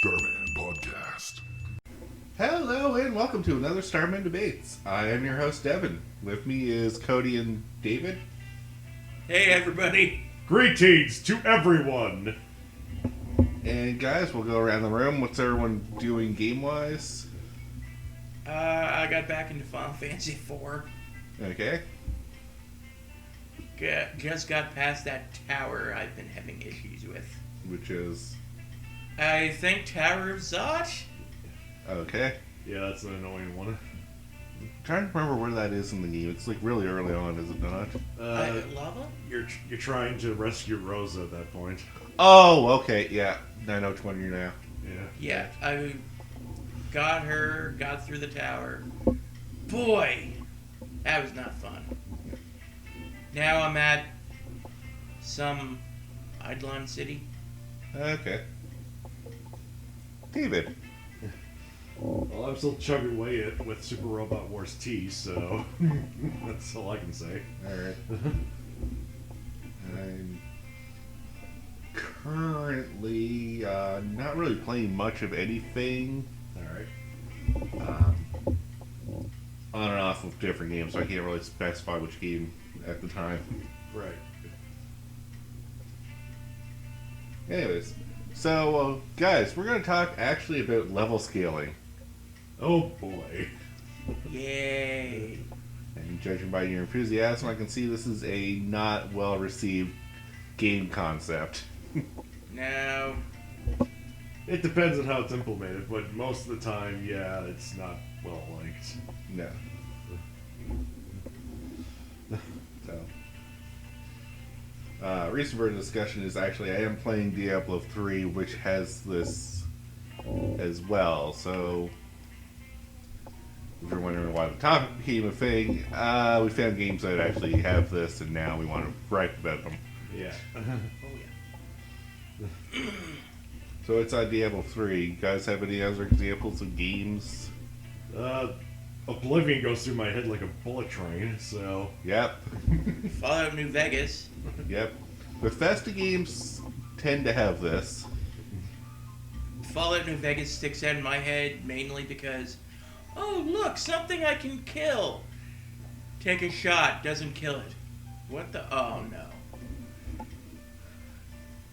Starmen Podcast. Hello and welcome to another Starmen Debates. I am your host, Devin. With me is Cody and David. Hey everybody! Greetings to everyone! And guys, we'll go around the room. What's everyone doing game-wise? I got back into Final Fantasy IV. Okay. Just got past that tower I've been having issues with. Which is... I think Tower of Zot? Okay. Yeah, that's an annoying one. I'm trying to remember where that is in the game. It's like really early on, is it not? Lava? You're trying to rescue Rosa at that point. Oh, okay. Yeah. I know which one you're now. Yeah, I got her, got through the tower. Boy, that was not fun. Now I'm at some Eidolon city. Okay. David. Well, I'm still chugging away it with Super Robot Wars T, so that's all I can say. Alright. I'm currently not really playing much of anything. Alright. On and off with different games, so I can't really specify which game at the time. Right. Anyways, so guys, we're going to talk actually about level scaling. Oh boy. Yay. And judging by your enthusiasm, I can see this is a not well received game concept. Now, It depends on how it's implemented, but most of the time, yeah, it's not well liked. No. So, reason for the discussion is actually I am playing Diablo 3, which has this as well. So, if you're wondering why the topic became a thing, we found games that actually have this, and now we want to write about them. Yeah. oh yeah. So it's on Diablo 3. You guys have any other examples of games? Oblivion goes through my head like a bullet train, so... Yep. Fallout New Vegas. Yep. Bethesda games tend to have this. Fallout New Vegas sticks out in my head mainly because, oh look, something I can kill. Take a shot, doesn't kill it. What the? Oh no.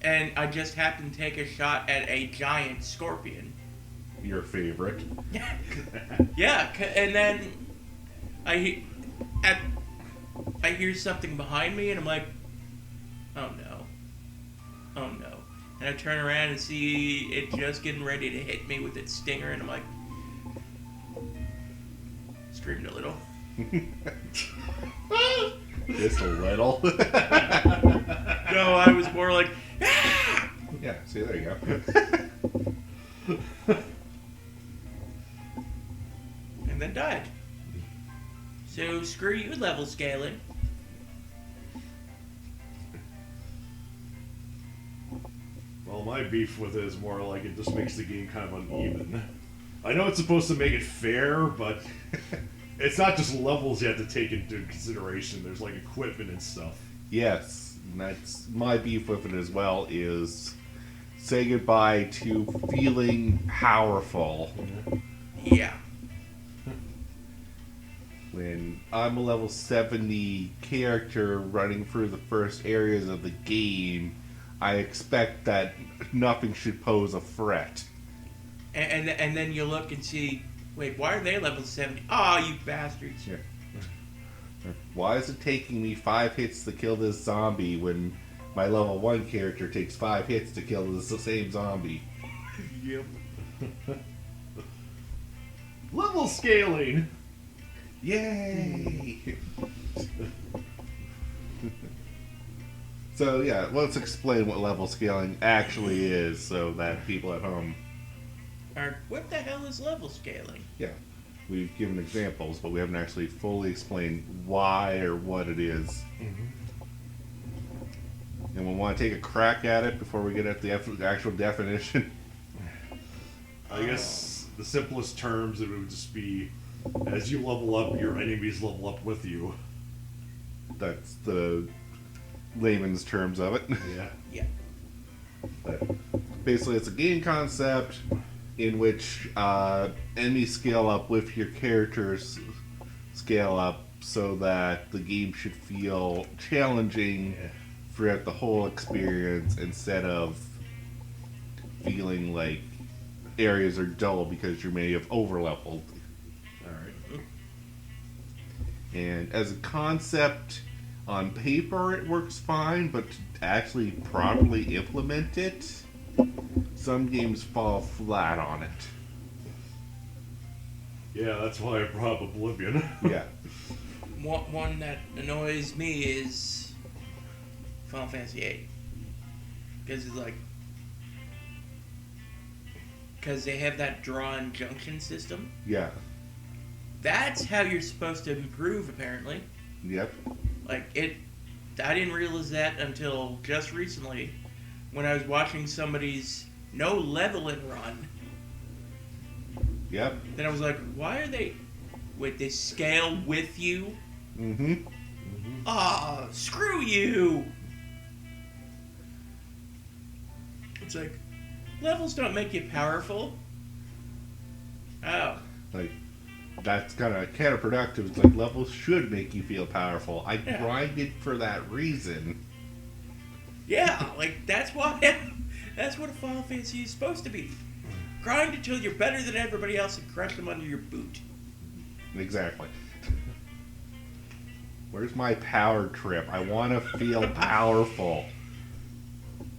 And I just happened to take a shot at a giant scorpion. Your favorite. Yeah, and then I hear something behind me, and I'm like, oh no, and I turn around and see it just getting ready to hit me with its stinger, and I'm like, screamed a little. Just a little. No, I was more like, ah! Yeah, see, there you go. And then died. So screw you, level scaling. Well, my beef with it is more like it just makes the game kind of uneven. I know it's supposed to make it fair, but it's not just levels you have to take into consideration. There's like equipment and stuff. Yes, and that's my beef with it as well, is say goodbye to feeling powerful. Yeah. When I'm a level 70 character running through the first areas of the game, I expect that nothing should pose a threat. And then you look and see, wait, why are they level 70? Oh, you bastards. Yeah. Why is it taking me 5 hits to kill this zombie when my level 1 character takes 5 hits to kill the same zombie? Yep. Level scaling! Yay! So yeah, let's explain what level scaling actually is so that people at home... Or what the hell is level scaling? Yeah, we've given examples, but we haven't actually fully explained why or what it is. Mm-hmm. And we want to take a crack at it before we get at the actual definition. I guess the simplest terms, it would just be, as you level up, your enemies level up with you. That's the layman's terms of it. Yeah. Yeah. But basically it's a game concept in which enemies scale up with your characters scale up so that the game should feel challenging throughout the whole experience instead of feeling like areas are dull because you may have overleveled. Alright. And as a concept, on paper it works fine, but to actually properly implement it, some games fall flat on it. Yeah, that's why I brought up Oblivion. Yeah. One that annoys me is Final Fantasy VIII. Because it's like... Because they have that drawn junction system. Yeah. That's how you're supposed to improve, apparently. Yep. Like, I didn't realize that until just recently when I was watching somebody's no leveling run. Yep. Then I was like, why are they... Wait, they scale with you? Mm-hmm. Ah, screw you! It's like, levels don't make you powerful. Oh. Like, that's kind of counterproductive. It's like levels should make you feel powerful. I Yeah. grinded for that reason. Yeah, like, that's what a Final Fantasy is supposed to be. Grind until you're better than everybody else and crush them under your boot. Exactly. Where's my power trip? I want to feel powerful.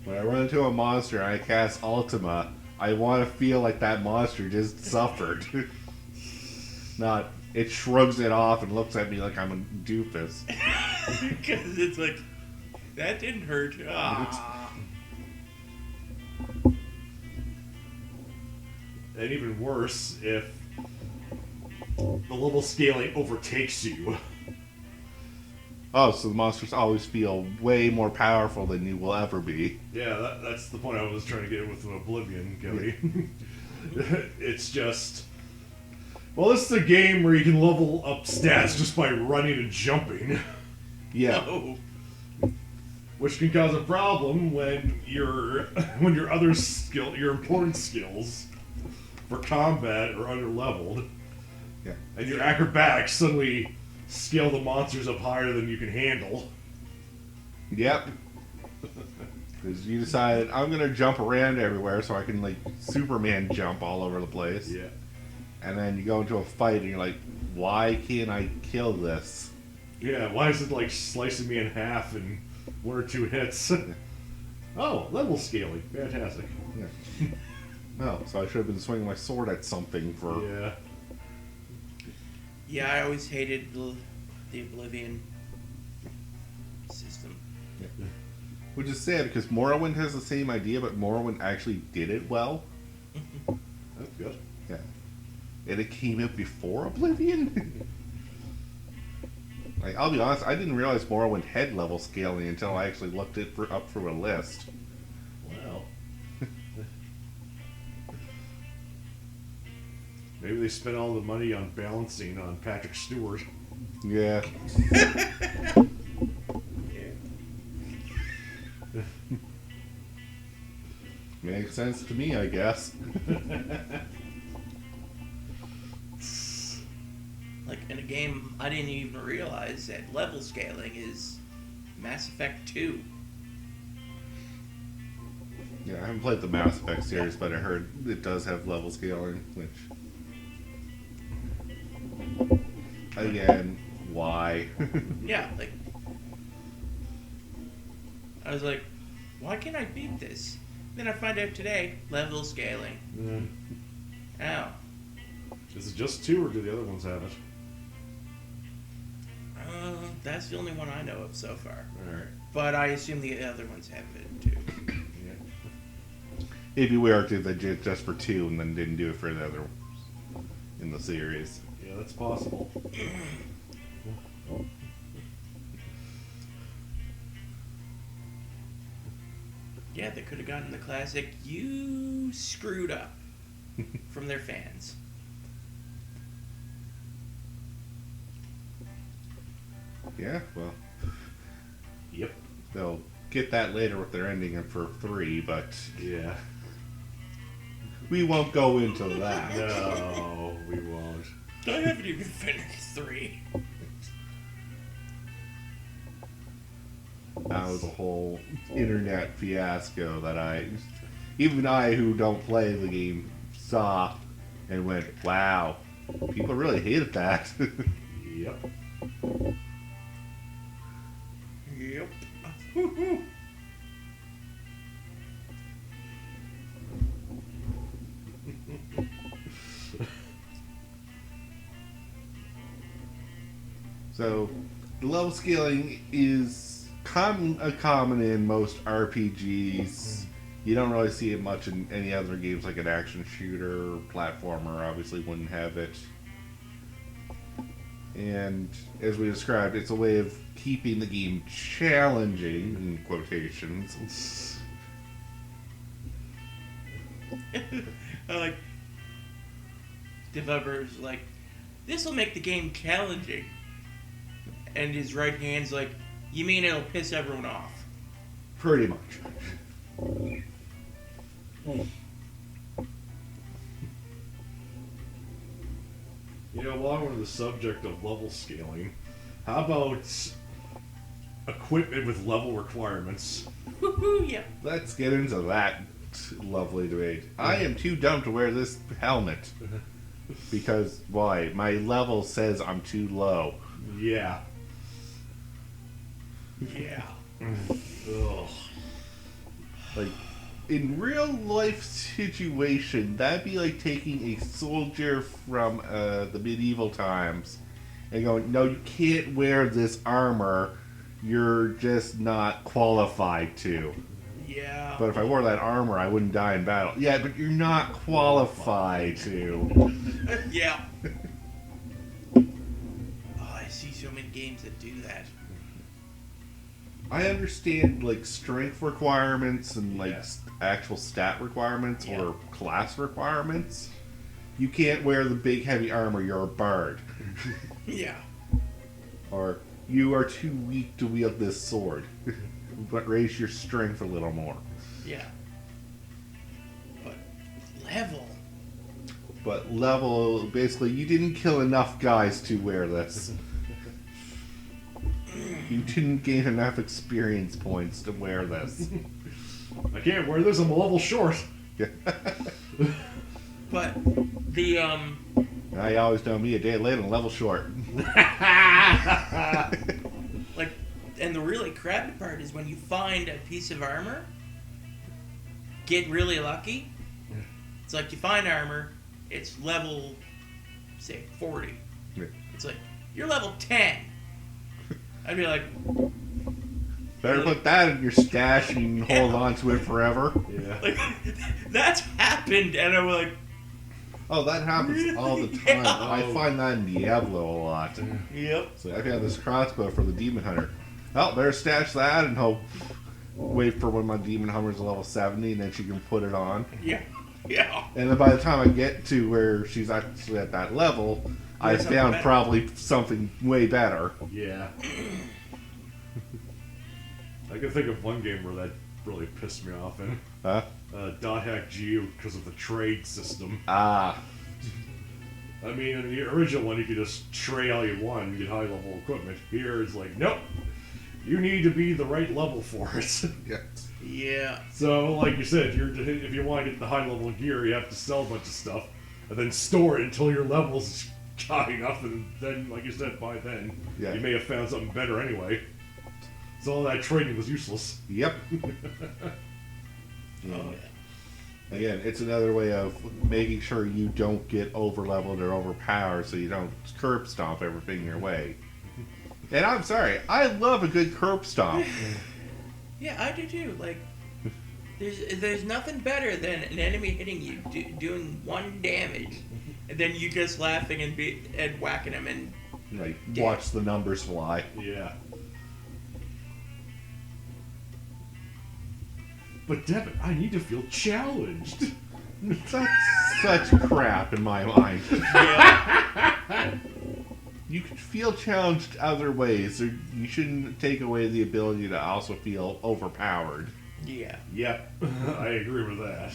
When I run into a monster and I cast Ultima, I want to feel like that monster just suffered. Not, it shrugs it off and looks at me like I'm a doofus. Because it's like, that didn't hurt. Ah. And even worse, if the level scaling overtakes you. Oh, so the monsters always feel way more powerful than you will ever be. Yeah, that's the point I was trying to get with Oblivion, Cody. It's just... Well, this is a game where you can level up stats just by running and jumping. Yeah. No. Which can cause a problem when your your important skills for combat are under-leveled. Yeah. And your acrobatics suddenly scale the monsters up higher than you can handle. Yep. Because you decided, I'm going to jump around everywhere so I can, like, Superman jump all over the place. Yeah. And then you go into a fight and you're like, why can't I kill this? Yeah, why is it like slicing me in half in one or two hits? Oh, level scaling. Fantastic. Yeah. Oh, so I should have been swinging my sword at something for... Yeah. Yeah, I always hated the Oblivion system. Which is sad because Morrowind has the same idea, but Morrowind actually did it well. That's good. Yeah. And it came out before Oblivion? Like, I'll be honest, I didn't realize Morrowind had level scaling until I actually looked it up through a list. Wow. Maybe they spent all the money on balancing on Patrick Stewart. Yeah. Makes sense to me, I guess. Like, in a game, I didn't even realize that level scaling is Mass Effect 2. Yeah, I haven't played the Mass Effect series, but I heard it does have level scaling, which... Again, why? Yeah, like... I was like, why can't I beat this? Then I find out today, level scaling. Ow. Is it just 2 or do the other ones have it? That's the only one I know of so far. Alright. But I assume the other ones have it too. Yeah. It'd be weird if they did it just for 2 and then didn't do it for the other ones in the series. Yeah, that's possible. Yeah, they could have gotten the classic, you screwed up, from their fans. Yeah, well, Yep. they'll get that later with their ending for 3, but Yeah. we won't go into that. No, we won't. I haven't even finished 3. That was a whole internet fiasco that even I who don't play the game, saw and went, wow, people really hated that. Yep. Yep. So, the level scaling is common in most RPGs. You don't really see it much in any other games like an action shooter, platformer, obviously wouldn't have it. And as we described, it's a way of keeping the game challenging, in quotations. Like, developers like, this will make the game challenging. And his right hand's like, you mean it'll piss everyone off? Pretty much. You know, while we're on the subject of level scaling, how about equipment with level requirements? Woohoo, yeah. Let's get into that lovely debate. I am too dumb to wear this helmet. Because, why? My level says I'm too low. Yeah. Yeah. Ugh. Like, in real life situation, that'd be like taking a soldier from the medieval times and going, no, you can't wear this armor. You're just not qualified to. Yeah. But if I wore that armor, I wouldn't die in battle. Yeah, but you're not qualified to. Yeah. Oh, I see so many games that do that. I understand, like, strength requirements and, like, Yeah. actual stat requirements Yeah. or class requirements. You can't wear the big, heavy armor, you're a bard. Yeah. Or, you are too weak to wield this sword. But raise your strength a little more. Yeah. But level. But level, basically, you didn't kill enough guys to wear this. You didn't gain enough experience points to wear this. I can't wear this, I'm a level short. But the Now you always know me a day late and level short. like, and the really crappy part is when you find a piece of armor, get really lucky. It's like you find armor, it's level, say, 40. Yeah. It's like, you're level 10. I'd be like, Better put that in your stash and hold on to it forever. Yeah. like that's happened, and I'm like, Oh, that happens all the time. Yeah. I find that in Diablo a lot. yep. So I got this crossbow for the Demon Hunter. Oh, better stash that and hope. Wait for when my Demon Hunter's level 70 and then she can put it on. Yeah. Yeah. And then by the time I get to where she's actually at that level, I something found better. probably something way better. Yeah. I can think of one game where that really pissed me off in. Huh? Dot Hack GU because of the trade system. Ah. I mean, in the original one, you could just trade all you want and get high level equipment. Here, it's like, nope, you need to be the right level for it. Yeah. Yeah. So, like you said, if you want to get the high level gear, you have to sell a bunch of stuff and then store it until your level's high enough, and then, like you said, by then, Yeah. you may have found something better anyway. So all that trading was useless. Yep. Oh, yeah. Again, it's another way of making sure you don't get over-leveled or overpowered so you don't curb stomp everything your way. And I'm sorry, I love a good curb stomp. Yeah, I do too. Like, there's nothing better than an enemy hitting you, doing 1 damage, and then you just laughing and whacking them and Like, watch the numbers fly. Yeah. But Devin, I need to feel challenged. That's such crap in my mind. yeah. You can feel challenged other ways. Or you shouldn't take away the ability to also feel overpowered. Yeah. Yep, I agree with that.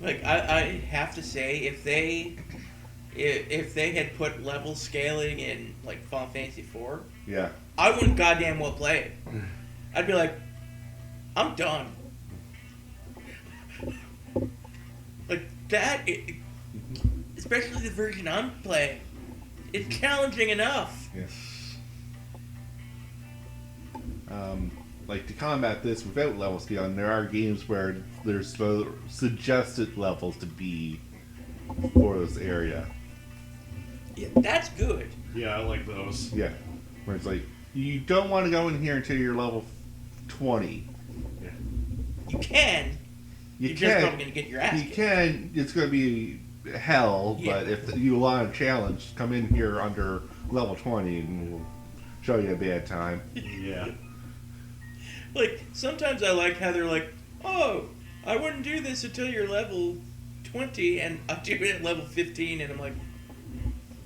Like I have to say, if they had put level scaling in like Final Fantasy IV, Yeah. I wouldn't goddamn well play it. I'd be like, I'm done. Like that, especially the version I'm playing, it's challenging enough. Yeah. Like to combat this without level scaling, there are games where there's suggested levels to be for this area. Yeah, that's good. Yeah, I like those. Yeah, where it's like you don't want to go in here until you're level 20. Yeah. You can. You're just probably gonna get your ass You kicked. can. It's going to be hell, Yeah. but if you want a challenge, come in here under level 20 and we'll show you a bad time. Yeah. Like, sometimes I like how they're like, oh, I wouldn't do this until you're level 20, and I do it at level 15, and I'm like,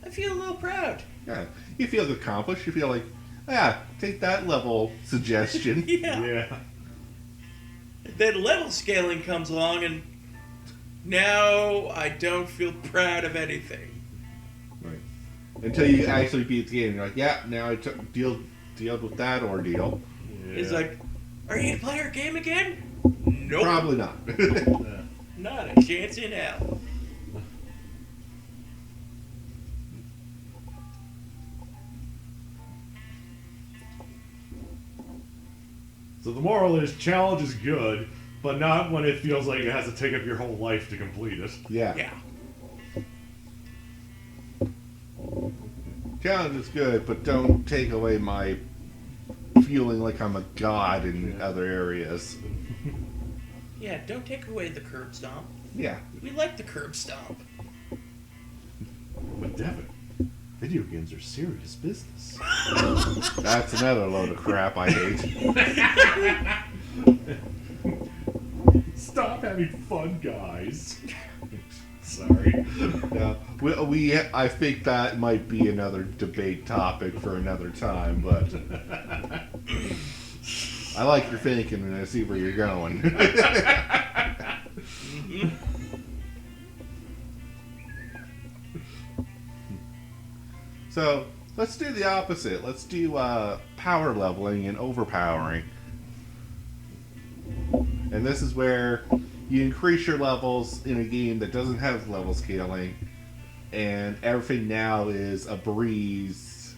I feel a little proud. Yeah, you feel accomplished. You feel like, yeah, take that level suggestion. Yeah. Yeah. Then level scaling comes along, and now I don't feel proud of anything. Right. Until you actually beat the game, you're like, yeah, now I deal with that ordeal. It's like, are you gonna play our game again? Nope. Probably not. Yeah. Not a chance in hell. So the moral is, challenge is good, but not when it feels like it has to take up your whole life to complete it. Yeah. Yeah. Challenge is good, but don't take away my feeling like I'm a god in other areas. Yeah, don't take away the curb stomp. Yeah. We like the curb stomp. But Devin, video games are serious business. That's another load of crap I hate. Stop having fun, guys. Sorry. Yeah, I think that might be another debate topic for another time, but I like your thinking and I see where you're going. So let's do the opposite. Let's do power leveling and overpowering. And this is where you increase your levels in a game that doesn't have level scaling, and everything now is a breeze.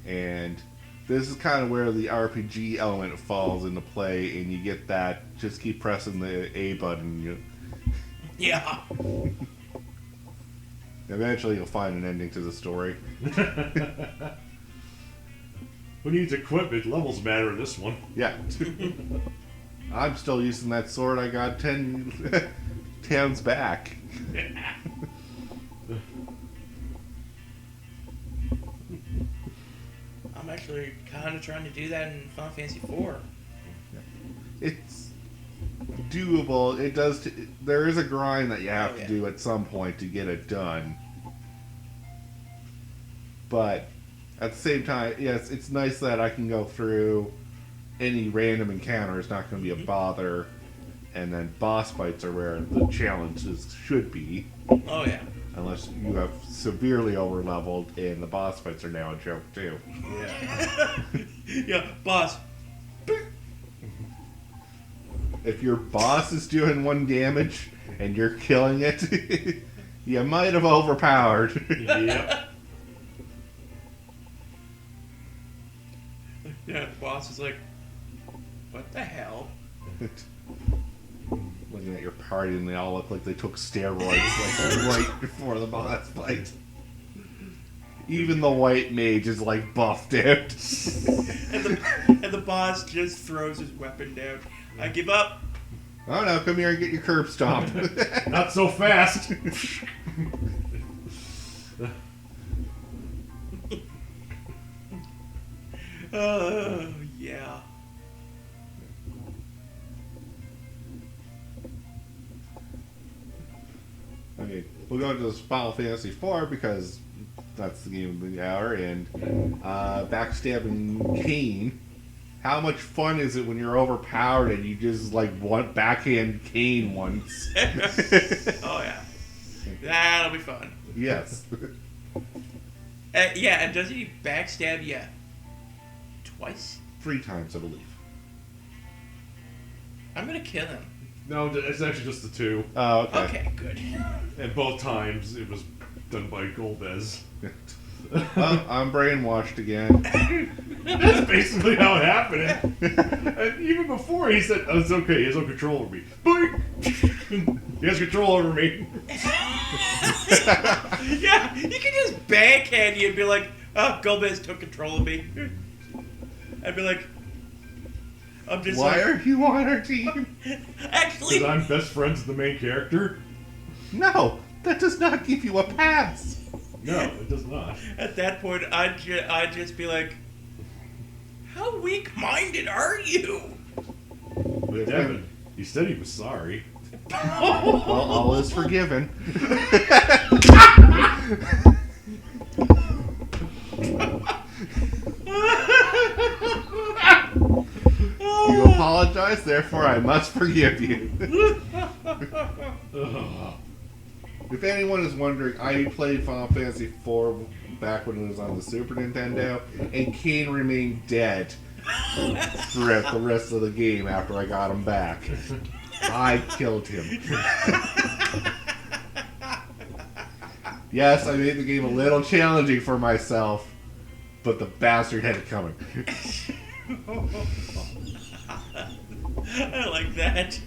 And this is kind of where the RPG element falls into play, and you get that just keep pressing the A button. Yeah. Eventually you'll find an ending to the story. Who needs equipment? Levels matter in this one. Yeah. I'm still using that sword I got 10 towns back. I'm actually kind of trying to do that in Final Fantasy IV. It's doable. It does. There is a grind that you have to do at some point to get it done. But at the same time, yes, it's nice that I can go through any random encounter. It's not going to be a bother. And then boss fights are where the challenges should be. Oh, yeah. Unless you have severely over-leveled and the boss fights are now a joke, too. Yeah. Yeah, boss. If your boss is doing 1 damage and you're killing it, you might have overpowered. Yep. Yeah, the boss is like, what the hell? Looking at your party and they all look like they took steroids like right before the boss fight. Even the white mage is like buffed out. And the boss just throws his weapon down. I give up. Oh no, come here and get your curb stomp. Not so fast. Yeah. Okay, we'll go into Final Fantasy IV because that's the game of the hour, and backstabbing Kane How much fun is it when you're overpowered and you just like want backhand Kane once? Oh yeah, that'll be fun. Yes. Yeah, and does he backstab you twice? 3 times, I believe. I'm gonna kill him. No, it's actually just the 2. Oh, okay. Okay, good. And both times it was done by Golbez. Well, I'm brainwashed again. That's basically how it happened. And even before he said, oh, it's okay, he has no control over me. Boing! He has control over me. Yeah, you can just backhand you and be like, oh, Gomez took control of me. I'd be like, I'm just Why like, are you on our team? actually, Because I'm best friends with the main character? No, that does not give you a pass. No, it does not. at that point, I'd just be like, how weak-minded are you? But Devin, he said he was sorry. Well, all is forgiven. You apologize, therefore I must forgive you. If anyone is wondering, I played Final Fantasy IV back when it was on the Super Nintendo, and Kane remained dead throughout the rest of the game after I got him back. I killed him. Yes, I made the game a little challenging for myself, but the bastard had it coming. I like that.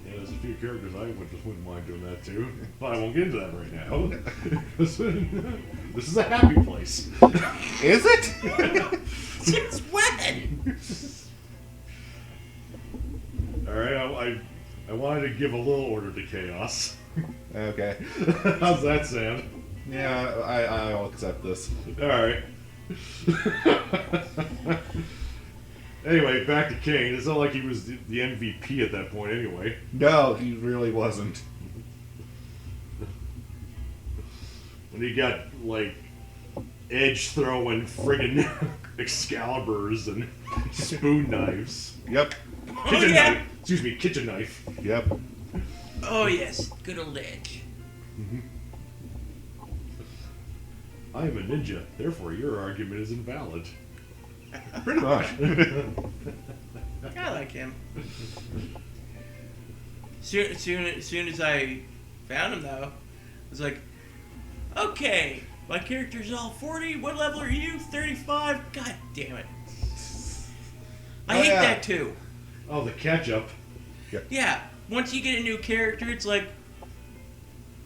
Yeah, there's a few characters I wouldn't mind doing that too. But I won't get into that right now. This is a happy place. Is it? Since when? Alright, I wanted to give a little order to chaos. Okay. How's that sound? Yeah, I'll accept this. Alright. Anyway, back to Kane. It's not like he was the MVP at that point anyway. No, he really wasn't. When he got, like, edge throwing friggin' Excaliburs and spoon knives. Yep. Kitchen yeah. knife. Excuse me, kitchen knife. Yep. Oh yes, good old edge. I am a ninja, therefore your argument is invalid. Pretty much. I like him. Soon as I found him, though, I was like, okay, my character's all 40. What level are you? 35? God damn it. I hate that too. Oh, the catch-up. Yeah, once you get a new character, it's like,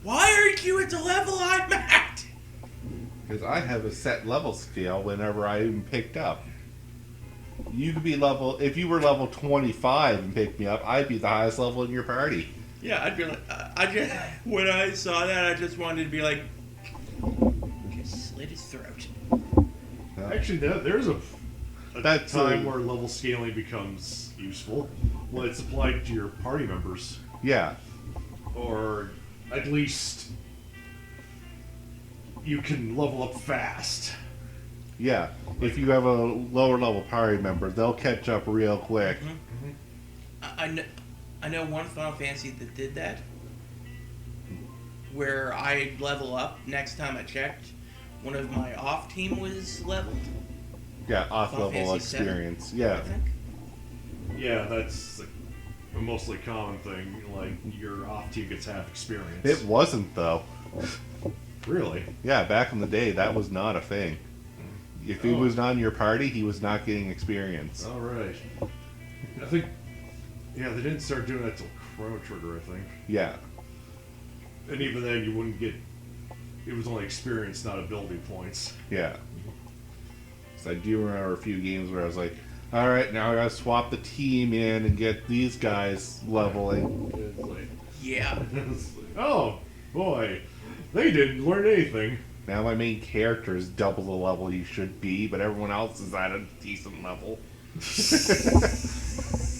why aren't you at the level I'm at? Because I have a set level scale whenever I even picked up. You could be level, if you were level 25 and picked me up, I'd be the highest level in your party. Yeah, I'd be like, when I saw that, I just wanted to be like, just slit his throat. Actually, there's a That's time where level scaling becomes useful. Well, it's applied to your party members. Yeah. Or at least you can level up fast. Yeah. If you have a lower level party member, they'll catch up real quick. I know one Final Fantasy that did that, where I level up next time I checked. One of my off team was leveled. Yeah, off Final level Fantasy VII, experience. I Yeah. think. Yeah, that's like a mostly common thing. Like, your off team gets half experience. It wasn't, though. Really? Yeah, back in the day, that was not a thing. If he was not in your party, he was not getting experience. Alright. I think, yeah, they didn't start doing that till Chrono Trigger, I think. Yeah. And even then, you wouldn't get, it was only experience, not ability points. Yeah. So I do remember a few games where I was like, alright, now I gotta swap the team in and get these guys leveling. It's like, Yeah. it's like, oh, boy, they didn't learn anything. Now my main character is double the level he should be, but everyone else is at a decent level.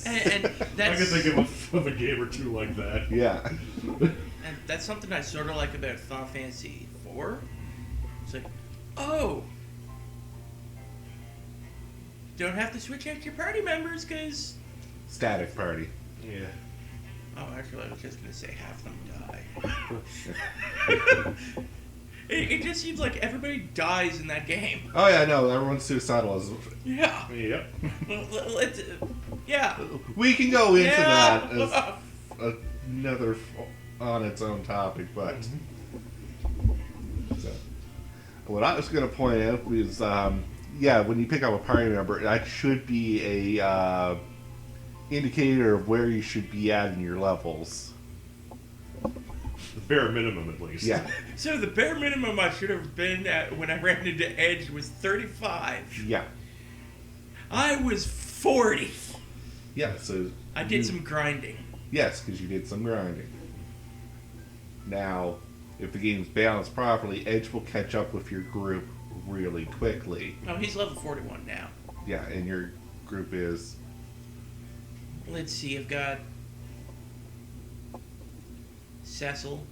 And I that's, can think of a game or two like that. Yeah. and that's something I sort of like about Final Fantasy IV. It's like, oh, don't have to switch out your party members, because... Static party. Yeah. Oh, actually, I was just going to say half them die. It just seems like everybody dies in that game. Oh yeah, no, everyone's suicidal. Yeah. Yep. Let's, yeah. We can go into Yeah. that as another on its own topic, but so, what I was going to point out is, when you pick up a party member, that should be a indicator of where you should be at in your levels. The bare minimum, at least. Yeah. So the bare minimum I should have been at when I ran into Edge was 35. Yeah. I was 40. Yeah, so... I did some grinding. Yes, because you did some grinding. Now, if the game's balanced properly, Edge will catch up with your group really quickly. Oh, he's level 41 now. Yeah, and your group is... Let's see, I've got Cecil.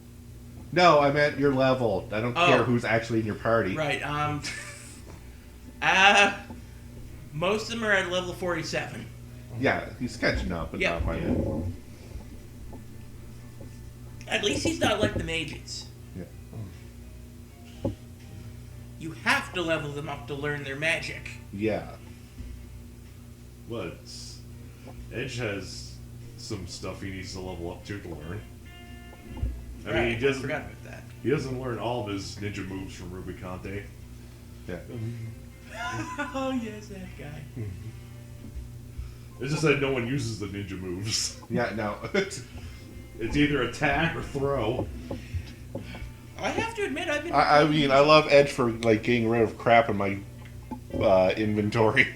No, I meant your level. I don't care Oh. who's actually in your party. Right, most of them are at level 47. Yeah, he's catching up, but Yeah. not by Yeah. now. At least he's not like the mages. Yeah. You have to level them up to learn their magic. Yeah. But Edge has some stuff he needs to level up to learn. I mean, I forgot about that. he doesn't learn all of his ninja moves from Rubicante. Yeah. Oh, yes, that guy. It's just that no one uses the ninja moves. Yeah, no. It's either attack or throw. I have to admit, I've been... I mean, I love Edge for, like, getting rid of crap in my inventory.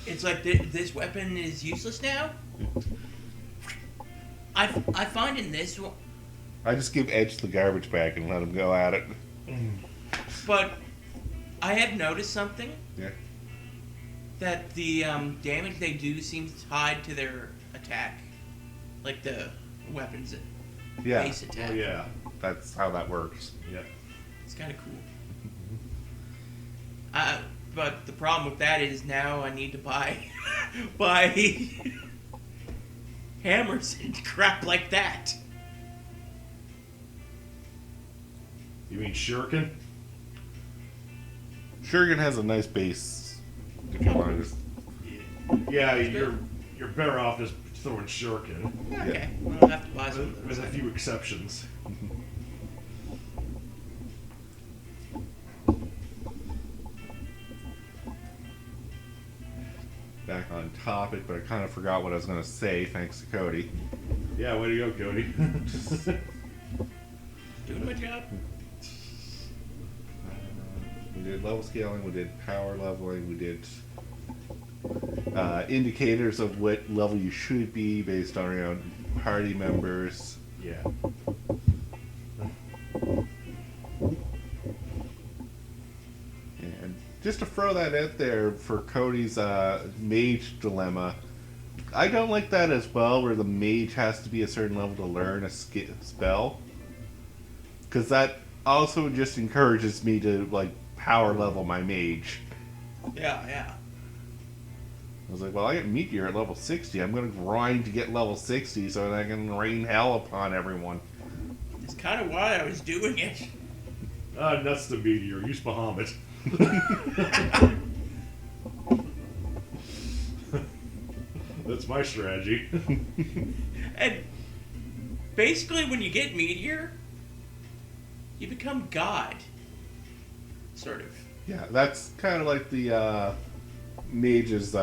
It's like this weapon is useless now. I find in this one, I just give Edge the garbage bag and let him go at it. but I have noticed something. Yeah. That the damage they do seems tied to their attack, like the weapons Yeah. base attack. Oh yeah. That's how that works. Yeah. It's kind of cool. But the problem with that is now I need to buy hammers and crap like that. You mean shuriken? Shuriken has a nice base. If you want to just... Yeah, you're better off just throwing shuriken. Okay, well, I'll have to buy some of With those. a few exceptions. Back on topic, but I kind of forgot what I was going to say, thanks to Cody. Yeah, way to go, Cody. Doing my job. We did level scaling, we did power leveling, we did indicators of what level you should be based on your own party members. Yeah. And just to throw that out there for Cody's mage dilemma, I don't like that as well, where the mage has to be a certain level to learn a spell. Because that also just encourages me to, like, power level my mage. Yeah. I was like, well, I get Meteor at level 60. I'm going to grind to get level 60 so that I can rain hell upon everyone. It's kind of why I was doing it. Nuts the meteor. Use Bahamut. That's my strategy. And basically, when you get Meteor, you become God. Sort of. Yeah, that's kind of like the mage's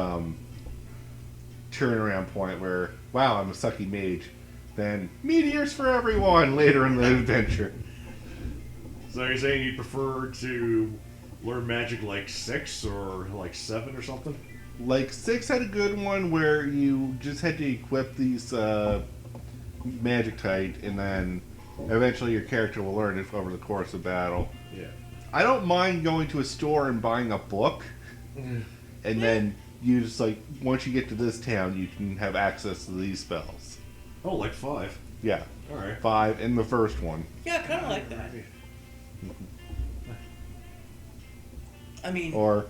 turnaround point where, wow, I'm a sucky mage. Then meteors for everyone later in the adventure. So you're saying you prefer to learn magic like 6 or like 7 or something? Like 6 had a good one where you just had to equip these magic type, and then eventually your character will learn it over the course of battle. Yeah. I don't mind going to a store and buying a book, and then you just, like, once you get to this town, you can have access to these spells. Oh, like 5. Yeah, Alright. 5 in the first one. Yeah, kind of like that. I mean, Or,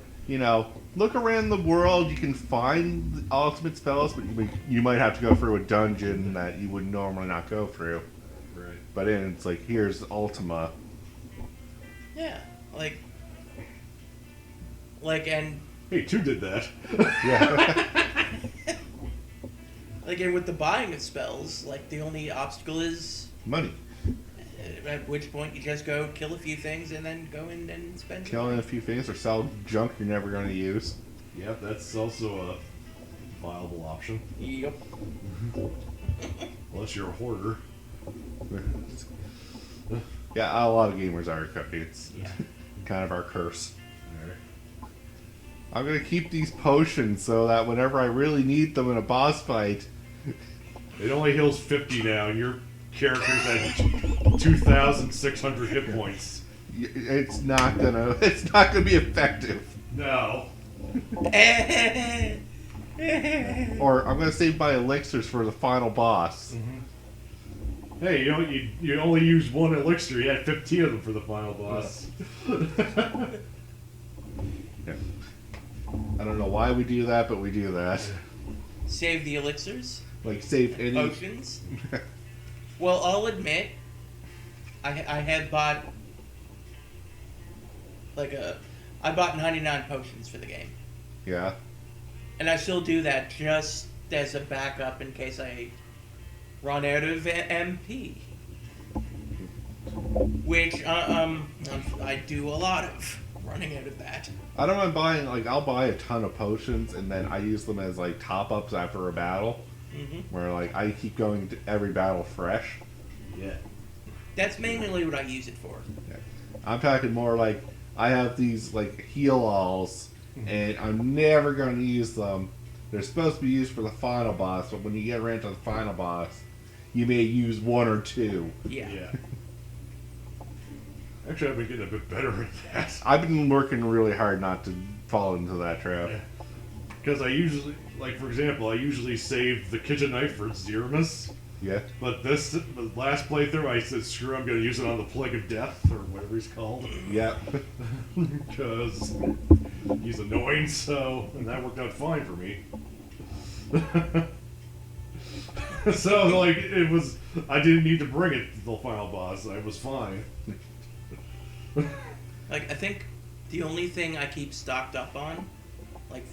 look around the world. You can find the ultimate spells, but you might have to go through a dungeon that you would normally not go through. Right. But then it's like, here's Ultima. yeah, like, and Hey, 2 did that. Yeah. like, and with the buying of spells, like, the only obstacle is Money. at which point you just go kill a few things and then go in and spend. Killing a few things or sell junk you're never going to use. Yep, that's also a viable option. Yep. Unless you're a hoarder. Yeah, a lot of gamers are. It's Yeah. kind of our curse. Alright. I'm going to keep these potions so that whenever I really need them in a boss fight, It only heals 50 now, and your character's at 2,600 hit points. it's not gonna be effective. No. Or I'm gonna save my elixirs for the final boss. Hey, you only used 1 elixir, you had 15 of them for the final boss. Yeah. I don't know why we do that, but we do that. Save the elixirs, Like save any. potions. Well, I'll admit, I have bought I bought 99 potions for the game, Yeah. and I still do that just as a backup in case I run out of MP, which I do a lot of running out of that. I don't mind buying. I'll buy a ton of potions and then I use them as top ups after a battle. Where I keep going to every battle fresh. Yeah. That's mainly what I use it for. Yeah. I'm talking more I have these heal alls and I'm never going to use them. They're supposed to be used for the final boss, but when you get around to the final boss, you may use 1 or 2. Yeah. Actually, I've been getting a bit better at that. I've been working really hard not to fall into that trap. Because I usually, for example, I usually save the kitchen knife for Zeramus. Yeah. But the last playthrough, I said, screw, I'm going to use it on the Plague of Death, or whatever he's called. Yeah. Because he's annoying, and that worked out fine for me. So, I didn't need to bring it to the final boss. I was fine. I think the only thing I keep stocked up on,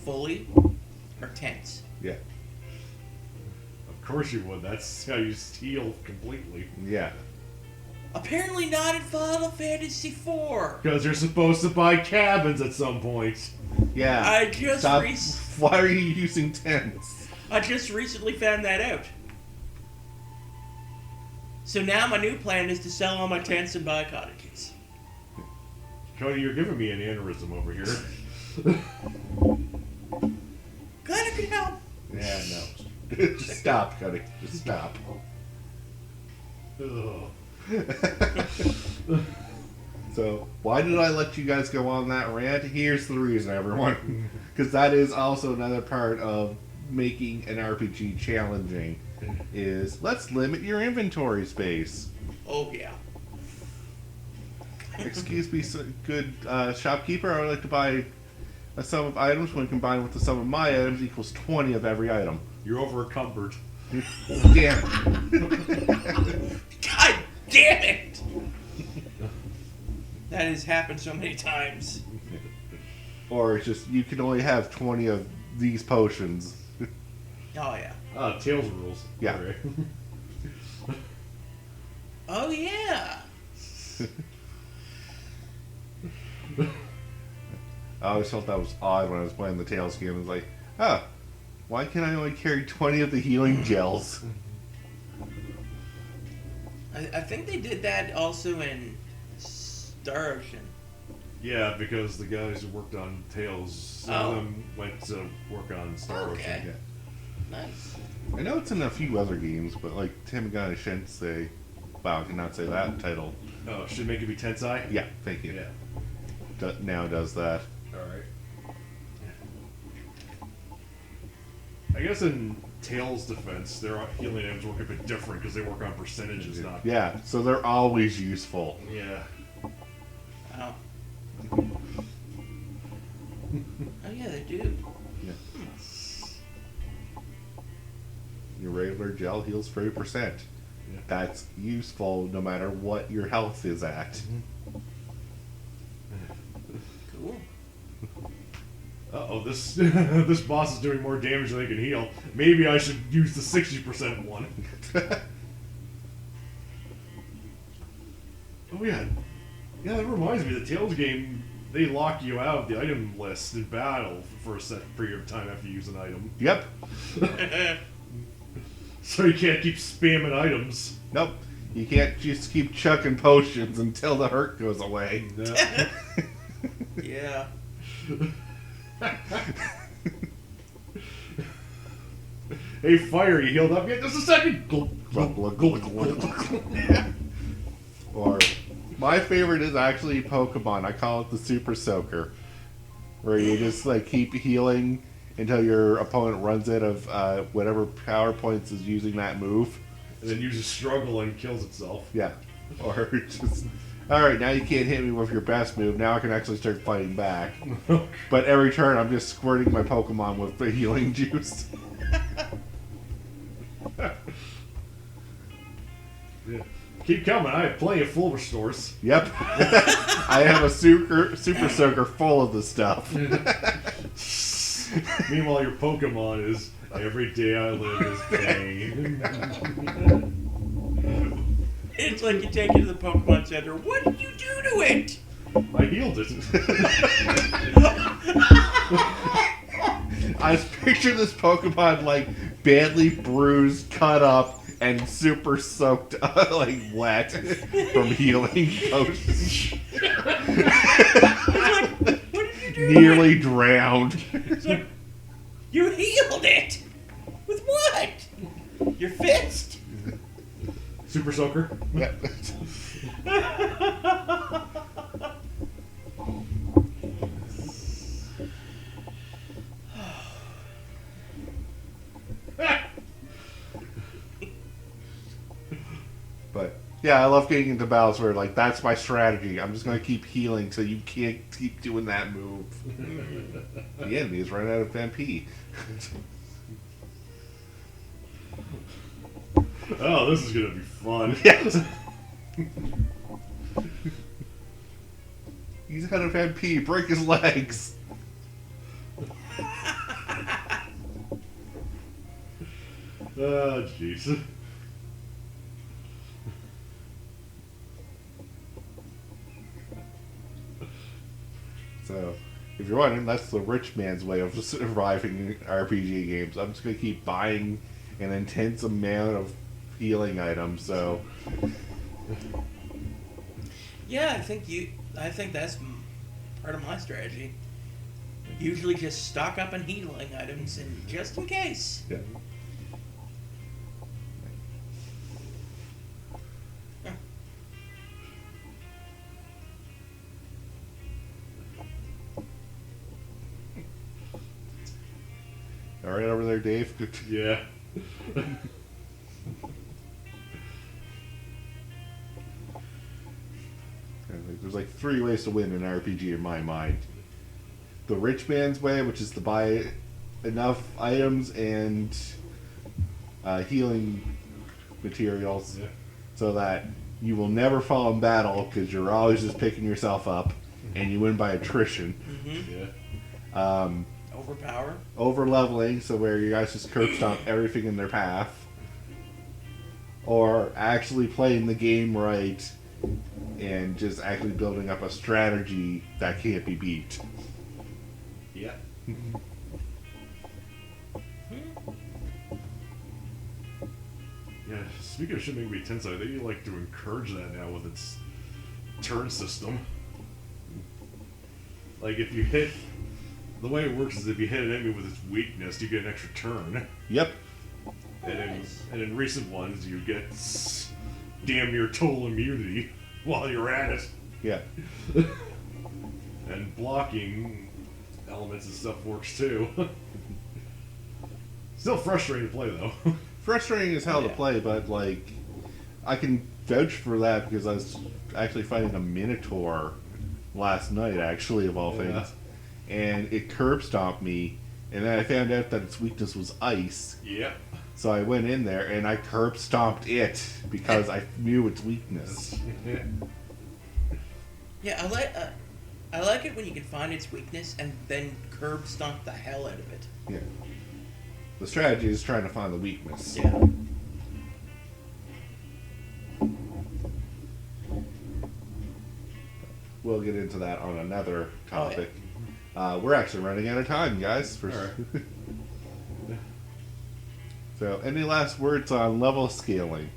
fully, are tents. Yeah. Of course you would. That's how you heal completely. Yeah. Apparently not in Final Fantasy IV. Because you're supposed to buy cabins at some point. Yeah. I just Stop. Why are you using tents? I just recently found that out. So now my new plan is to sell all my tents and buy cottages. Cody, you're giving me an aneurysm over here. Glad I could help. Yeah, no. Just stop, Cody. Just stop. Ugh. So, why did I let you guys go on that rant? Here's the reason, everyone. Because that is also another part of making an RPG challenging. Is let's limit your inventory space. Oh, yeah. Excuse me, good shopkeeper. I would like to buy a sum of items when combined with the sum of my items equals 20 of every item. You're over encumbered. Damn. God damn it! That has happened so many times. Or it's just, you can only have 20 of these potions. Oh, yeah. Tails rules. Yeah. Alright. Oh, yeah. I always felt that was odd when I was playing the Tales game. It was like, why can I only carry 20 of the healing gels? I think they did that also in Star Ocean. Yeah, because the guys who worked on Tails, some of them went to work on Star Okay. Ocean. Yeah. Nice. I know it's in a few other games, but Tamagami Shinsei, wow, I cannot say that title. Oh, should make it be Tensai? Yeah, thank you. Yeah. Now does that. Alright. I guess in Tails' defense, their healing items work a bit different because they work on percentages, not... Yeah, so they're always useful. Yeah. Oh. Yeah, they do. Yeah. Your regular gel heals 30%. Yeah. That's useful no matter what your health is at. Cool. Uh-oh, this this boss is doing more damage than they can heal. Maybe I should use the 60% one. Oh yeah. Yeah, that reminds me, the Tales game, they lock you out of the item list in battle for a set period of time after you use an item. Yep. So you can't keep spamming items. Nope. You can't just keep chucking potions until the hurt goes away. Yeah. Hey, fire, you healed up yet? Just a second! Glug, glug, glug, glug, glug. Or my favorite is actually Pokemon. I call it the Super Soaker, where you just like keep healing until your opponent runs out of whatever power points is using that move. And then uses struggle and kills itself. Yeah. Or just, alright, now you can't hit me with your best move. Now I can actually start fighting back. But every turn I'm just squirting my Pokemon with the healing juice. Yeah. Keep coming, I have plenty of full restores. Yep. I have a super soaker full of the stuff. Meanwhile, your Pokemon is every day I live is pain. It's like you take it to the Pokemon Center. What did you do to it? I healed it. I just picture this Pokemon like badly bruised, cut up, and super soaked, like wet from healing potions. What did you do? Nearly drowned. It's like, you healed it. With what? Your fist? Super Soaker. Yeah. But yeah, I love getting into battles where like that's my strategy. I'm just gonna keep healing so you can't keep doing that move. The enemy is running out of MP. Oh, this is gonna be fun. Yes. He's out of MP. Break his legs. Oh, jeez. So, if you're wondering, that's the rich man's way of surviving in RPG games. I'm just gonna keep buying an intense amount of healing items. So, Yeah, I think that's part of my strategy. Usually just stock up on healing items, and just in case. yeah. All right, over there, Dave. Yeah. There's like 3 ways to win an RPG in my mind. The rich man's way, which is to buy enough items and healing materials Yeah. so that you will never fall in battle because you're always just picking yourself up and you win by attrition. Mm-hmm. Yeah. Overpower. Over leveling, so where you guys just curb stomp everything in their path. Or actually playing the game right and just actually building up a strategy that can't be beat. Yeah. Yeah, speaking of shit making me tense, I think you like to encourage that now with its turn system. Like if you hit, the way it works is if you hit an enemy with its weakness, you get an extra turn. Yep. And in recent ones, you get damn near total immunity while you're at it. Yeah. And blocking elements and stuff works too. Still frustrating to play though. Frustrating as hell to Yeah. play, but like I can vouch for that because I was actually fighting a Minotaur last night, actually, of all Yeah. things. and it curb stomped me, and then I found out that its weakness was ice. Yep. So I went in there and I curb stomped it because I knew its weakness. Yeah, I like it when you can find its weakness and then curb stomp the hell out of it. Yeah. The strategy is trying to find the weakness. Yeah. We'll get into that on another Oh, topic. We're actually running out of time, guys. All right. So, any last words on level scaling?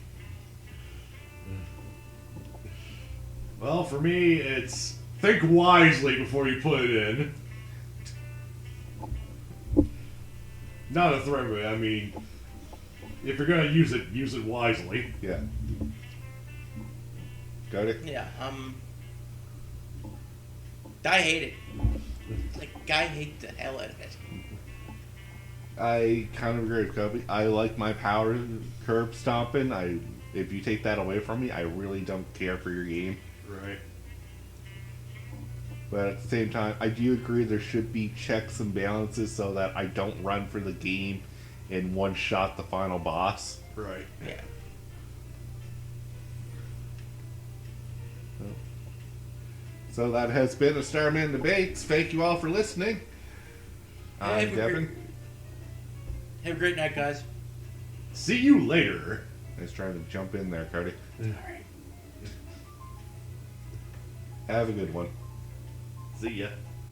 Well, for me, it's think wisely before you put it in. Not a threat, I mean, if you're gonna use it wisely. Yeah. Got it? Yeah. I hate it. Like, I hate the hell out of it. I kind of agree with Kobe. I like my power curb stomping. If you take that away from me, I really don't care for your game. Right. But at the same time, I do agree there should be checks and balances so that I don't run for the game and one-shot the final boss. Right. Yeah. So that has been a Starman Debates. Thank you all for listening. I'm have a Devin. Have a great night, guys. See you later. I was trying to jump in there, Cody. All right. Have a good one. See ya.